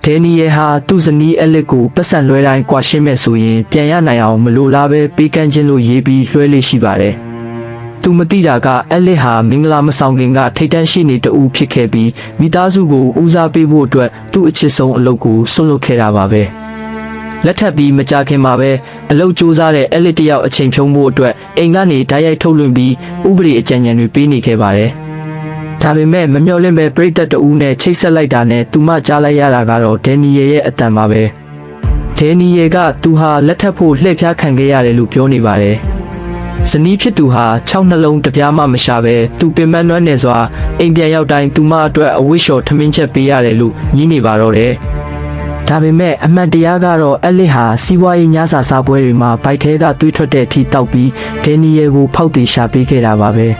ဒန်နီယယ်ဟာသူ့ဇနီးအလက်ကိုပတ်စံလွှဲတိုင်းကွာရှင်းမဲ့ဆိုရင်ပြန်ရနိုင်အောင်မလိုလားပဲပေးကမ်းခြင်းလို့ရေးပြီးလွှဲလေးရှိပါတယ်။သူမသိတာကအလက်ဟာမင်္ဂလာမဆောင်ခင်ကထိတ်တန့်ရှိနေတူဖြစ်ခဲ့ပြီးမိသားစုကိုဦးစားပေးဖို့အတွက်သူ့အချစ်ဆုံးအလုပ်ကိုဆွန့်လွတ်ခဲ့တာပါပဲ။လက်ထပ်ပြီးမကြခင်မှာပဲအလုပ်ကြိုးစားတဲ့အလက်တယောက်အချိန်ဖြုံးဖို့အတွက်အိမ်ကနေဓာတ်ရိုက်ထုတ်လွှင့်ပြီးဥပဒေအကြံဉာဏ်တွေပေးနေခဲ့ပါတယ်။ဒါပေမဲ့မမျှော်လင့်ပဲပရိသတ်တဦးနဲ့ချိတ်ဆက်လိုက်တာနဲ့သူမကြားလိုက်ရတာကတော့ဒန်နီယယ်ရဲ့အတန်ပါပဲ။ဒန်နီယယ်ကသူဟာလက်ထပ်ဖို့လှည့်ဖျားခံခဲ့ရတယ်လို့ပြောနေပါတယ်။ဇနီးဖြစ်သူဟာ6နှလုံးတပြားမှမရှာပဲသူပင်ပန်းနွမ်းနယ်စွာအိမ်ပြန်ရောက်တိုင်းသူမအတွက်အဝိရှော်ထမင်းချက်ပေးရတယ်လို့ညင်းနေပါတော့တယ်။ဒါပေမဲ့အမှန်တရားကတော့အလက်ဟာစီးပွားရေးညစာစားပွဲတွေမှာဘိုက်ထဲကတွေးထွက်တဲ့အထိတောက်ပြီးဒန်နီယယ်ကိုဖောက်တီရှာပေးခဲ့တာပါပဲ။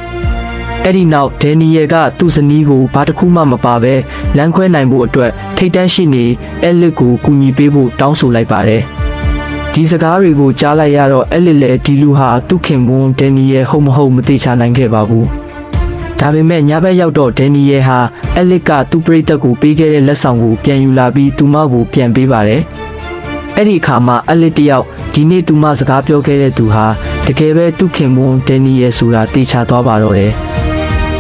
အဲ့ဒီနောက်ဒန်နီယယ်ကသူ့ဇနီးကိုဘာတစ်ခုမှမပါပဲလမ်းခွဲနိုင်ဖို့အတွက်ထိတ်တန့်ရှိနေအလက်ကိုကူညီပေးဖို့တောင်းဆိုလိုက်ပါတယ်။ဒီစကားတွေကိုကြားလိုက်ရတော့အလက်လည်းဒီလူဟာသူ့ခင်ပွန်းဒန်နီယယ်ဟုတ်မဟုတ်မသိချနိုင်ခဲ့ပါဘူး။ဒါပေမဲ့ညဘက်ရောက်တော့ဒန်နီယယ်ဟာအလစ်ကသူ့ပရိသတ်ကိုပေးခဲ့တဲ့လက်ဆောင်ကိုပြန်ယူလာပြီးသူမကိုပြန်ပေးပါတယ်။အဲ့ဒီအခါမှာအလစ်တယောက်ဒီနေ့သူမစကားပြောခဲ့တဲ့သူဟာတကယ်ပဲသူ့ခင်ပွန်းဒန်နီယယ်ဆိုတာသိချသွားပါတော့တယ်။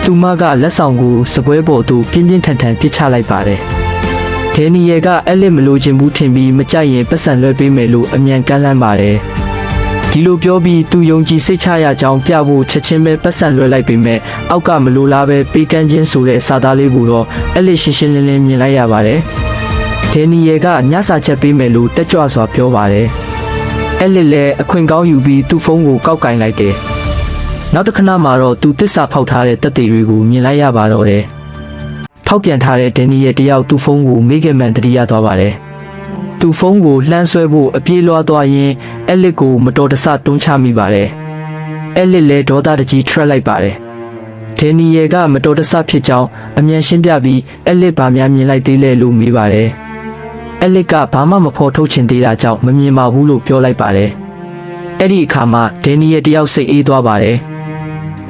သူမကလက်ဆောင်ကိုစပွဲပေါ်သို့ပြင်းပြင်းထန်ထန်ပစ်ချလိုက်ပါတယ်။ဒန်နီယယ်ကအလစ်မလိုချင်ဘူးထင်ပြီးမကြိုက်ရင်ပတ်စံလွှဲပေးမယ်လို့အမြန်ကမ်းလှမ်းပါတယ်။ဒီလိုပြောပြီးသူယုံကြည်စိတ်ချရကြောင်းပြဖို့ချက်ချင်းပဲပတ်စံလွှဲလိုက်ပေမဲ့အောက်ကမလိုလားပဲပေးကမ်းခြင်းဆိုတဲ့စာသားလေးကိုတော့အလစ်ရှင်းရှင်းလင်းလင်းမြင်လိုက်ရပါတယ်။ဒန်နီယယ်ကညစာချက်ပေးမယ်လို့တက်ကြွစွာပြောပါတယ်။အလစ်လည်းအခွင့်ကောင်းယူပြီးသူ့ဖုန်းကိုကောက်ကင်လိုက်တယ်။နောက်တစ်ခဏမှာတော့သူတစ္ဆာဖောက်ထားတဲ့တက်တွေတွေကိုမြင်လိုက်ရပါတော့တယ်။ထောက်ပြန်ထားတဲ့ဒန်နီယယ်တယောက်သူ့ဖုန်းကိုမိခင်မှန်တတိယသွားပါတယ်။သူ့ဖုန်းကိုလှမ်းဆွဲဖို့အပြေးလွှားသွားရင်အလစ်ကိုမတော်တဆတွန်းချမိပါတယ်။အလစ်လည်းဒေါသတကြီးထွက်လိုက်ပါတယ်။ဒန်နီယယ်ကမတော်တဆဖြစ်ကြောင်းအမြန်ရှင်းပြပြီးအလစ်ဘာများမြင်လိုက်သေးလဲလို့မေးပါတယ်။အလစ်ကဘာမှမဖော်ထုတ်ချင်သေးတာကြောင့်မမြင်ပါဘူးလို့ပြောလိုက်ပါတယ်။အဲ့ဒီအခါမှာဒန်နီယယ်တယောက်စိတ်အေးသွားပါတယ်။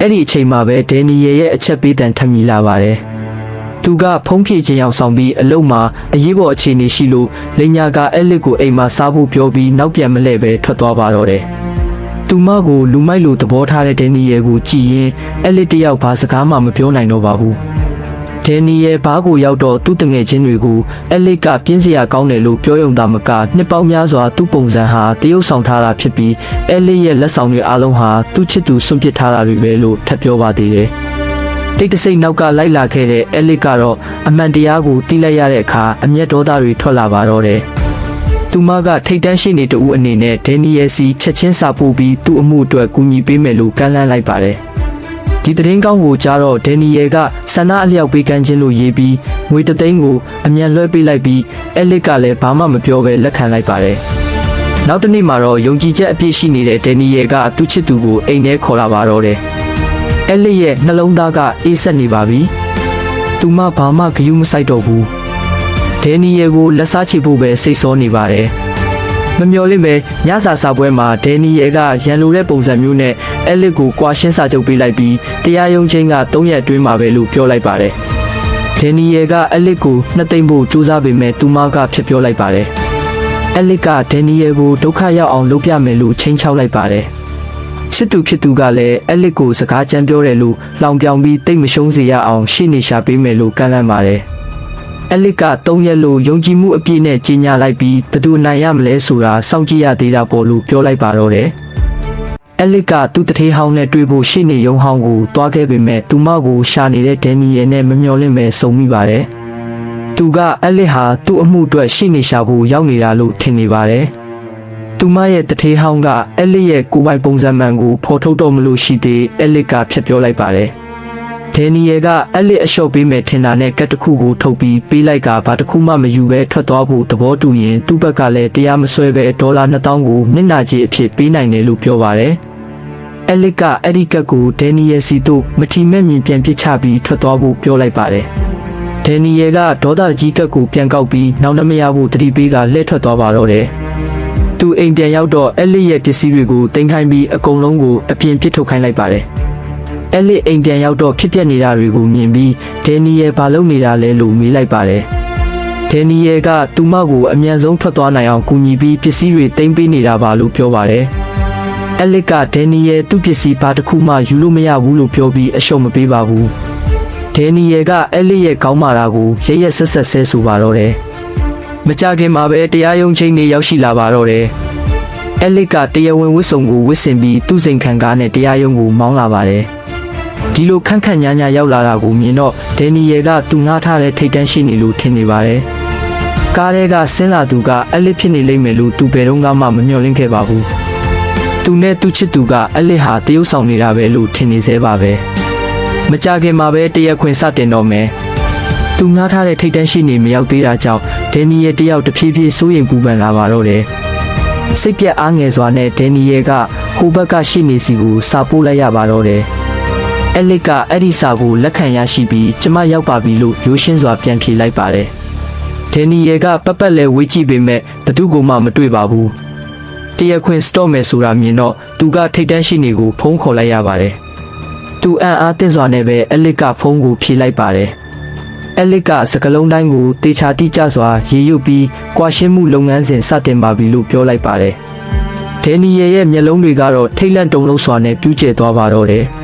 အဲ့ဒီအချိန်မှာပဲဒန်နီယယ်ရဲ့အချက်ပေးတန်ထပ်မိလာပါတယ်။သူကဖုံးဖြည့်ခြင်းရောက်ဆောင်ပြီးအလုံးမှာအရေးပေါ်အခြေအနေရှိလို့လိညာကအလစ်ကိုအိမ်မှာစားဖို့ပြောပြီးနောက်ပြန်မလဲပဲထွက်သွားပါတော့တယ်။သူမကိုလူမိုက်လိုသဘောထားတဲ့ဒန်နီယယ်ကိုကြည့်ရင်အလစ်တယောက်ဘာစကားမှမပြောနိုင်တော့ပါဘူး။ဒန်နီယယ်ဘားကိုရောက်တော့သူ့တငယ်ချင်းတွေကိုအလစ်ကပြင်းစရာကောင်းတယ်လို့ပြောရုံသာမကနှစ်ပေါင်းများစွာသူ့ပုံစံဟာတရုတ်ဆောင်ထားတာဖြစ်ပြီးအလစ်ရဲ့လက်ဆောင်တွေအားလုံးဟာသူ့ချစ်သူစွန့်ပစ်ထားတာတွေပဲလို့ထပ်ပြောပါသေးတယ်။တိတ်တဆိတ်နောက်ကလိုက်လာခဲ့တဲ့အလစ်ကတော့အမှန်တရားကိုသိလိုက်ရတဲ့အခါအမျက်ဒေါသတွေထွက်လာပါတော့တယ်။သူမကထိတ်တန့်ရှိနေတူအနေနဲ့ဒန်နီယယ်စီချက်ချင်းစာပို့ပြီးသူ့အမှုအတွက်ကူညီပေးမယ်လို့ကမ်းလှမ်းလိုက်ပါတယ်။ဒီသတင်းကောင်းကိုကြားတော့ဒန်နီယယ်ကဆန္ဒအလျောက်ပေးကမ်းခြင်းလို့ရေးပြီးငွေတသိန်းကိုအမြန်လွှဲပေးလိုက်ပြီးအလစ်ကလည်းဘာမှမပြောဘဲလက်ခံလိုက်ပါတယ်။နောက်တစ်နေ့မှာတော့ယုံကြည်ချက်အပြည့်ရှိနေတဲ့ဒန်နီယယ်ကသူ့ချစ်သူကိုအိမ်ထဲခေါ်လာပါတော့တယ်။အလစ်ရဲ့နှလုံးသားကအေးဆက်နေပါပြီ။သူမဘာမှဂရုမစိုက်တော့ဘူး။ဒန်နီယယ်ကိုလက်စားချေဖို့ပဲစိတ်ဆောနေပါတယ်။မမျှော်လင့်ပဲညစာစားပွဲမှာဒန်နီယယ်ကရန်လိုတဲ့ပုံစံမျိုးနဲ့အလစ်ကိုကွာရှင်းစာချုပ်ပေးလိုက်ပြီးတရားရုံးချင်းက3ရက်အတွင်းမှာပဲလို့ပြောလိုက်ပါတယ်။ဒန်နီယယ်ကအလစ်ကိုနှစ်သိမ့်ဖို့ကြိုးစားပေမဲ့သူမကဖြစ်ပြောလိုက်ပါတယ်။အလစ်ကဒန်နီယယ်ကိုဒုက္ခရောက်အောင်လုပ်ပြမယ်လို့ချိန်ချောက်လိုက်ပါတယ်။ချစ်သူဖြစ်သူကလည်းအလစ်ကိုစကားကြမ်းပြောတယ်လို့လောင်ပြောင်ပြီးတိတ်မရှုံးစေရအောင်ရှေ့နေရှာပေးမယ်လို့ကမ်းလှမ်းပါတယ်။အလစ်က3ရက်လို့ယုံကြည်မှုအပြည့်နဲ့ကြီးညာလိုက်ပြီးဘသူနိုင်ရမလဲဆိုတာစောင့်ကြည့်ရသေးတာပေါ့လို့ပြောလိုက်ပါတော့တယ်။အလစ်ကသူ့တထေးဟောင်းနဲ့တွေ့ဖို့ရှေ့နေရုံးဟောင်းကိုတွားခဲ့ပေမဲ့သူမကိုရှာနေတဲ့ဒန်နီယယ်နဲ့မမျှော်လင့်ပဲစုံမိပါတယ်။သူကအလစ်ဟာသူ့အမှုအတွက်ရှေ့နေရှာဖို့ရောက်နေတာလို့ထင်နေပါတယ်။သူမရဲ့တထေးဟောင်းကအလစ်ရဲ့ကိုယ်ပိုင်ပုံစံမှန်ကိုဖော်ထုတ်တော့မလို့ရှိသေးအလစ်ကဖြတ်ပြောလိုက်ပါတယ်။ဒန်နီယယ်ကအလစ်အလျှော့ပေးမယ်ထင်တာနဲ့ကတ်တစ်ခုကိုထုတ်ပြီးပေးလိုက်ကဘာတစ်ခုမှမယူပဲထွက်သွားဖို့သဘောတူရင်သူ့ဘက်ကလည်းတရားမစွဲပဲဒေါ်လာ2000ကိုမျက်နှာကြီးအဖြစ်ပေးနိုင်တယ်လို့ပြောပါတယ်။အလစ်ကအဲ့ဒီကတ်ကိုဒန်နီယယ်စီတို့မထီမဲ့မြင်ပြန်ပစ်ချပြီးထွက်သွားဖို့ပြောလိုက်ပါတယ်။ဒန်နီယယ်ကဒေါသကြီးကတ်ကိုပြန်ကောက်ပြီးနောက်နှမရဖို့တတိပေးကလှည့်ထွက်သွားပါတော့တယ်။သူအိမ်ပြန်ရောက်တော့အလစ်ရဲ့ပစ္စည်းတွေကိုတင်ခိုင်းပြီးအကုန်လုံးကိုအပြင်ပစ်ထုတ်ခိုင်းလိုက်ပါတယ်။အလစ်အိမ်ပြန်ရောက်တော့ဖြစ်ပျက်နေတာတွေကိုမြင်ပြီးဒန်နီယယ်ဘာလုပ်နေတာလဲလို့မေးလိုက်ပါတယ်။ ဒန်နီယယ်ကသူမကိုအမြန်ဆုံးထွက်သွားနိုင်အောင်ကူညီပြီးပစ္စည်းတွေသိမ်းပေးနေတာပါလို့ပြောပါတယ်။အဲလစ်ကဒန်နီယယ်သူ့ပစ္စည်းဘာတစ်ခုမှယူလို့မရဘူးလို့ပြောပြီးအရှုံးမပေးပါဘူး။ဒန်နီယယ်ကအဲလစ်ရဲ့ခေါင်းမာတာကိုရရက်ဆက်ဆက်ဆဲဆိုပါတော့တယ်။မကြခင်မှာပဲတရားရုံးချိန်နေရောက်ရှိလာပါတော့တယ်။အဲလစ်ကတရားဝင်ဝတ်စုံကိုဝတ်ဆင်ပြီးသူ့စိန်ခံကားနဲ့တရားရုံးကိုမောင်းလာပါတယ်။ဒီလိုခန့်ခန့်ညာညာရောက်လာတာကိုမြင်တော့ဒန်နီယယ်ကသူငှားထားတဲ့ထိတ်တန့်ရှိနေလို့ထင်နေပါတယ်။ကားထဲကဆင်းလာသူကအလစ်ဖြစ်နေလိမ့်မယ်လို့သူဘယ်တော့မှမမျှော်လင့်ခဲ့ပါဘူး။သူနဲ့သူ့ချစ်သူကအလစ်ဟာတရုပ်ဆောင်နေတာပဲလို့ထင်နေသေးပါပဲ။မကြခင်မှာပဲတရားခွင်စတင်တော့မယ်။သူငှားထားတဲ့ထိတ်တန့်ရှိနေမရောက်သေးတာကြောင့်ဒန်နီယယ်တယောက်တဖြည်းဖြည်းစိုးရိမ်ပူပန်လာပါတော့တယ်။စိတ်ပြက်အားငယ်စွာနဲ့ဒန်နီယယ်ကဟိုဘက်ကရှိနေစီကိုစာပို့လိုက်ရပါတော့တယ်။အဲလစ်ကအဲ့ဒီစာကိုလက်ခံရရှိပြီးကျမရောက်ပါပြီလို့ရိုးရှင်းစွာပြန်ဖြေလိုက်ပါတယ်။ဒန်နီယယ်ကပတ်ပတ်လဲဝေးကြည့်ပေမဲ့ဘသူကိုမှမတွေ့ပါဘူး။တရားခွင်စတော့မယ်ဆိုတာမြင်တော့သူကထိတ်တန့်ရှိနေကိုဖုန်းခေါ်လိုက်ရပါတယ်။သူအံ့အားသင့်စွာနဲ့ပဲအဲလစ်ကဖုန်းကိုဖြေလိုက်ပါတယ်။အဲလစ်ကစကလုံးတိုင်းကိုတေချာတိကျစွာရေရွတ်ပြီးကွာရှင်းမှုလုပ်ငန်းစဉ်စတင်ပါပြီလို့ပြောလိုက်ပါတယ်။ဒန်နီယယ်ရဲ့မျက်လုံးတွေကတော့ထိတ်လန့်တုန်လှုပ်စွာနဲ့ပြူးကျဲသွားပါတော့တယ်။